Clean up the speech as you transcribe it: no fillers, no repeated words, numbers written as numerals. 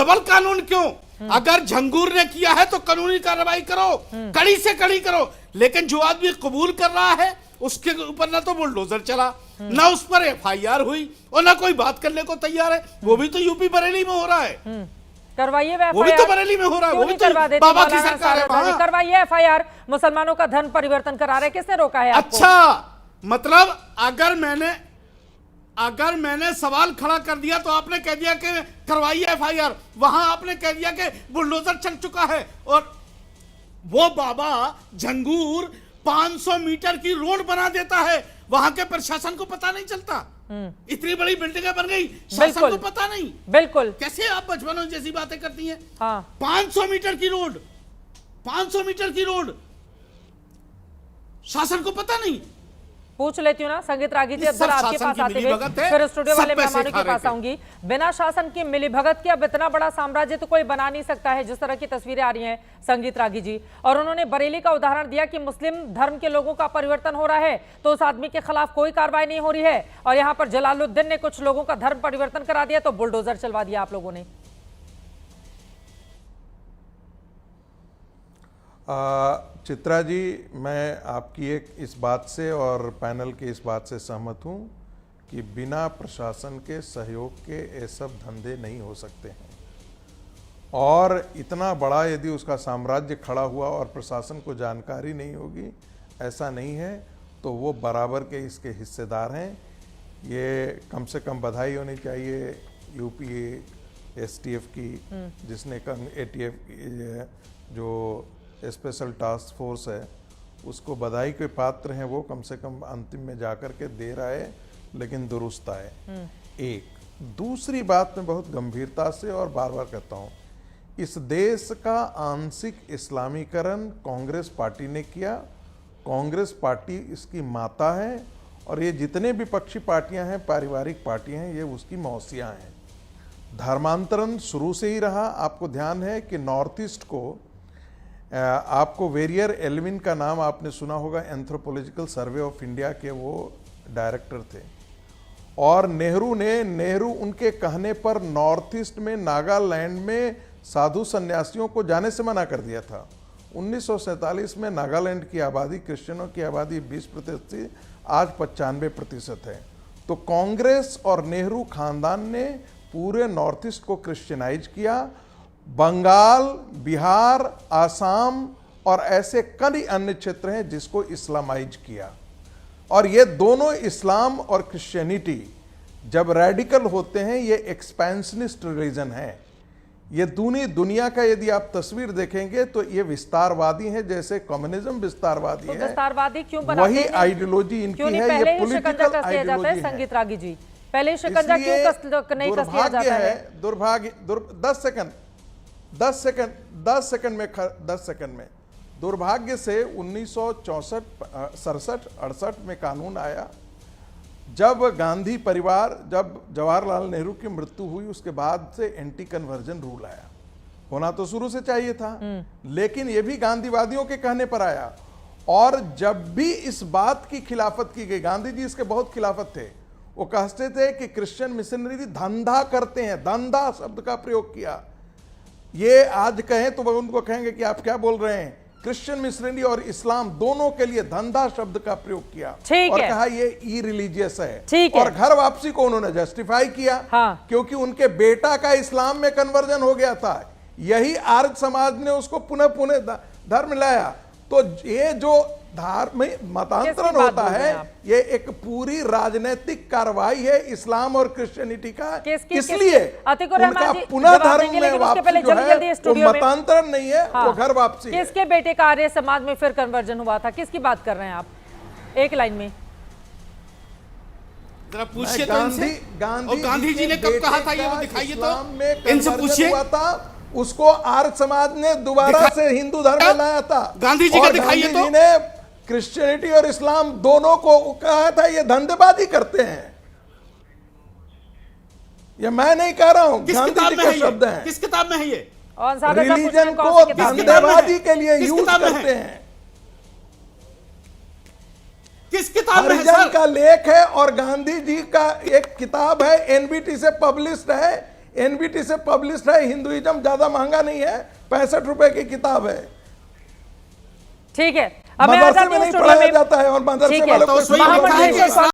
Double कानून क्यों? अगर झंगूर ने किया है तो कानूनी कार्रवाई करो, कड़ी से कड़ी करो, लेकिन जो आदमी कबूल कर रहा है उसके ऊपर ना तो बुलडोजर चला, ना उस पर एफआईआर हुई और ना कोई बात करने को तैयार है। वो भी तो यूपी बरेली में हो रहा है, करवाइए वो भी तो बरेली में हो रहा है, वो भी तो बाबा की सरकार है वहां। करवाइए एफआईआर, मुसलमानों का धर्म परिवर्तन करा रहे, किसने रोका है आपको? अच्छा, मतलब अगर मैंने सवाल खड़ा कर दिया तो आपने कह दिया कि करवाइए एफआईआर, वहां आपने कह दिया कि बुलडोजर चल चुका है। और वो बाबा झंगूर 500 मीटर की रोड बना देता है, वहां के प्रशासन को पता नहीं चलता। इतनी बड़ी बिल्डिंगें बन गई, शासन को पता नहीं। बिल्कुल, कैसे आप बचपनों जैसी बातें करती हैं? हाँ। 500 मीटर की रोड, 500 मीटर की रोड, शासन को पता नहीं। पूछ लेती हूँ ना संगीत रागी जी, अब आपके पास आते हुए फिर स्टूडियो वाले मेहमानों के पास आऊंगी। बिना शासन की मिलीभगत के अब इतना बड़ा साम्राज्य तो कोई बना नहीं सकता है, जिस तरह की तस्वीरें आ रही हैं संगीत रागी जी। और उन्होंने बरेली का उदाहरण दिया कि मुस्लिम धर्म के लोगों का परिवर्तन हो रहा है तो उस आदमी के खिलाफ कोई कार्रवाई नहीं हो रही है, और यहाँ पर जलालुद्दीन ने कुछ लोगों का धर्म परिवर्तन करा दिया तो बुलडोजर चलवा दिया आप लोगों ने। चित्रा जी, मैं आपकी एक इस बात से और पैनल के इस बात से सहमत हूं कि बिना प्रशासन के सहयोग के ये सब धंधे नहीं हो सकते हैं। और इतना बड़ा यदि उसका साम्राज्य खड़ा हुआ और प्रशासन को जानकारी नहीं होगी, ऐसा नहीं है, तो वो बराबर के इसके हिस्सेदार हैं। ये कम से कम बधाई होनी चाहिए यूपी एसटीएफ की, जिसने एटीएफ जो स्पेशल टास्क फोर्स है उसको बधाई के पात्र हैं। वो कम से कम अंतिम में जाकर के दे रहा है, लेकिन दुरुस्त आए। एक दूसरी बात मैं बहुत गंभीरता से और बार बार कहता हूँ, इस देश का आंशिक इस्लामीकरण कांग्रेस पार्टी ने किया। कांग्रेस पार्टी इसकी माता है और ये जितने विपक्षी पार्टियां हैं, पारिवारिक पार्टियां हैं, ये उसकी मौसियां हैं। धर्मांतरण शुरू से ही रहा। आपको ध्यान है कि नॉर्थ ईस्ट को, आपको वेरियर एल्विन का नाम आपने सुना होगा, एंथ्रोपोलॉजिकल सर्वे ऑफ इंडिया के वो डायरेक्टर थे। और नेहरू उनके कहने पर नॉर्थ ईस्ट में, नागालैंड में साधु सन्यासियों को जाने से मना कर दिया था। 1947 में नागालैंड की आबादी, क्रिश्चियनों की आबादी 20% थी, आज 95% है। तो कांग्रेस और नेहरू खानदान ने पूरे नॉर्थ ईस्ट को क्रिश्चियनाइज किया। बंगाल, बिहार, आसाम और ऐसे कई अन्य क्षेत्र हैं जिसको इस्लामाइज किया। और ये दोनों, इस्लाम और क्रिश्चियनिटी, जब रेडिकल होते हैं, ये एक्सपेंशनिस्ट रिलीजन है। ये दुनिया का यदि आप तस्वीर देखेंगे तो ये विस्तारवादी है, जैसे कम्युनिज्म विस्तारवादी है। विस्तारवादी क्यों बनाते वही हैं? आइडियोलॉजी इनकी है, ये पॉलिटिकल आइडियोलॉजी है। संगीत रागी जी, पहले शिकंजा क्यों नहीं कस दिया जाता है? दुर्भाग्य 10 सेकंड में दुर्भाग्य से 1967 में कानून आया। जब गांधी परिवार, जब जवाहरलाल नेहरू की मृत्यु हुई, उसके बाद से एंटी कन्वर्जन रूल आया। होना तो शुरू से चाहिए था, लेकिन यह भी गांधीवादियों के कहने पर आया। और जब भी इस बात की खिलाफत की गई, गांधी जी इसके बहुत खिलाफत थे। वो कहते थे कि क्रिश्चियन मिशनरी धंधा करते हैं, धंधा शब्द का प्रयोग किया। ये आज कहें तो वो उनको कहेंगे कि आप क्या बोल रहे हैं। क्रिश्चियन मिशनरी और इस्लाम दोनों के लिए धंधा शब्द का प्रयोग किया और कहा ये ई रिलीजियस है। और घर वापसी को उन्होंने जस्टिफाई किया, क्योंकि उनके बेटा का इस्लाम में कन्वर्जन हो गया था। यही आर्य समाज ने उसको पुनः धर्म लाया। तो ये जो धार्मिक मतांतरण होता है, ये एक पूरी राजनीतिक कार्रवाई है इस्लाम और क्रिश्चियनिटी का। इसलिए उनका पुनः धर्म में वापसी जो है वो मतांतरण नहीं है, वो घर वापसी है। किसके बेटे का आर्य समाज में फिर कन्वर्जन हुआ था? किसकी बात कर रहे हैं आप? एक लाइन में जरा पूछिए। गांधी जी ने कब कहा था ये, दिखाइए तो, इनसे पूछिए। उसको आर्य समाज ने दोबारा से हिंदू धर्म में लाया था। गांधी जी का दिखाइए तो। ने क्रिश्चियनिटी और इस्लाम दोनों को कहा था ये धंधेबाजी करते हैं। ये मैं नहीं कह रहा हूं, गांधी जी का शब्द है। किस किताब में है ये? रिलीजन को धंधेबाजी के लिए यूज करते हैं। किस किताब में है सर? का लेख है और गांधी जी का एक किताब है, एनबीटी से पब्लिश्ड है। एनबीटी से पब्लिश्ड है, हिंदुइज्म ज्यादा महंगा नहीं है, 65 रुपए की किताब है। ठीक है, अब मैं आ मदरसे जाती में हूँ नहीं स्टूडियो पढ़ाया में। जाता है और मदरसे ठीक है, वालों तो को उसमें सुनना लिखा है पड़ेगा। कि